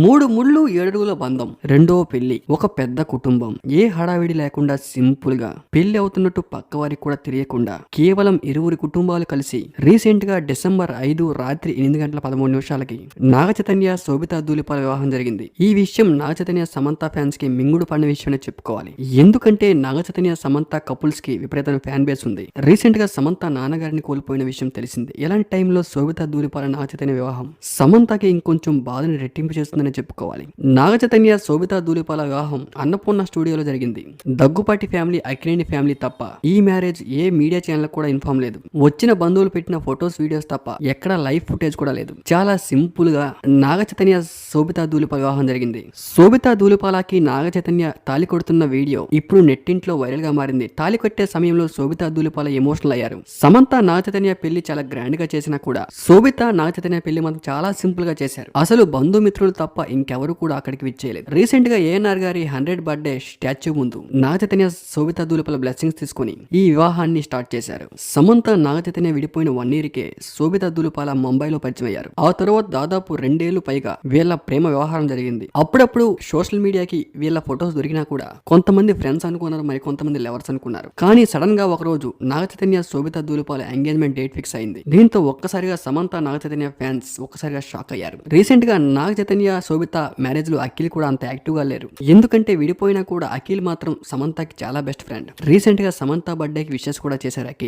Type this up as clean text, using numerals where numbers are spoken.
మూడు ముళ్ళు ఏడుగుల బంధం, రెండో పెళ్లి, ఒక పెద్ద కుటుంబం. ఏ హడావిడి లేకుండా సింపుల్ గా పెళ్లి అవుతున్నట్టు పక్క వారికి కూడా తెలియకుండా కేవలం ఇరువురి కుటుంబాలు కలిసి రీసెంట్ గా డిసెంబర్ 5 రాత్రి 8:13 నాగ చైతన్య శోభితా ధూళిపాల వివాహం జరిగింది. ఈ విషయం నాగ చైతన్య సమంత ఫ్యాన్స్ కి మింగుడు పడిన విషయం చెప్పుకోవాలి. ఎందుకంటే నాగ చైతన్య సమంత కపుల్స్ కి విపరీతమైన ఫ్యాన్ బేస్ ఉంది. రీసెంట్ గా సమంత నాన్నగారిని కోల్పోయిన విషయం తెలిసింది. ఇలాంటి టైంలో శోభితా ధూళిపాల నాగ చైతన్య వివాహం సమంతకి ఇంకొంచెం బాధని రెట్టింపు చేస్తుందని చెప్పుకోవాలి. నాగ చైతన్య శోభితా ధూళిపాల వివాహం అన్నపూర్ణ స్టూడియోలో జరిగింది. దగ్గుపాటి ఫ్యామిలీ, అక్కినేని ఫ్యామిలీ తప్ప ఈ మ్యారేజ్ ఏ మీడియా ఛానల్ కూడా ఇన్ఫార్మ్ లేదు. వచ్చిన బంధువులు పెట్టిన ఫొటోస్, వీడియోస్ తప్ప ఎక్కడ లైవ్ ఫుటేజ్ కూడా లేదు. చాలా సింపుల్ గా నాగ చైతన్య శోభితా ధూళిపాల వివాహం జరిగింది. శోభితా ధూళిపాలకి నాగ చైతన్య తాళి కొడుతున్న వీడియో ఇప్పుడు నెట్టింట్లో వైరల్ గా మారింది. తాళి కట్టే సమయంలో శోభితా ధూళిపాల ఎమోషనల్ అయ్యారు. సమంత నాగ చైతన్య పెళ్లి చాలా గ్రాండ్ గా చేసినా కూడా శోభిత నాగ చైతన్య పెళ్లి మాత్రం చాలా సింపుల్ గా చేశారు. అసలు బంధుమిత్రులు తప్ప ఇంకెవరు కూడా అక్కడికి విచ్చేయలేదు. రీసెంట్ గా ఏఎన్ఆర్ గారి 100th బర్త్డే స్టాచ్యూ ముందు నాగ చైతన్య శోభితా ధూళిపాల బ్లెస్సింగ్స్ తీసుకుని ఈ వివాహాన్ని స్టార్ట్ చేశారు. సమంత నాగ చైతన్య విడిపోయిన 1 year కే శోభితా ధూళిపాల ముంబైలో పరిచయం అయ్యారు. ఆ తర్వాత దాదాపు 2 ఏళ్లు పైగా వీళ్ళ ప్రేమ వ్యవహారం జరిగింది. అప్పుడప్పుడు సోషల్ మీడియాకి వీళ్ళ ఫొటోస్ దొరికినా కూడా కొంతమంది ఫ్రెండ్స్ అనుకున్నారు, మరి కొంతమంది లవర్స్ అనుకున్నారు. కానీ సడన్ గా ఒక రోజు Naga Chaitanya Sobhita Dhulipala engagement date fix అయింది. దీంతో ఒక్కసారిగా సమంత నాగ చైతన్య ఫ్యాన్స్ ఒక్కసారిగా షాక్ అయ్యారు. రీసెంట్ గా నాగ చైతన్య శోభిత మ్యారేజ్ లో అఖిల్ కూడా అంత యాక్టివ్ గా లేరు. ఎందుకంటే విడిపోయినా కూడా అఖిల్ మాత్రం సమంతకి చాలా బెస్ట్ ఫ్రెండ్. రీసెంట్ గా సమంత బర్త్డేకి విషెస్ కూడా చేశారు అఖిల్.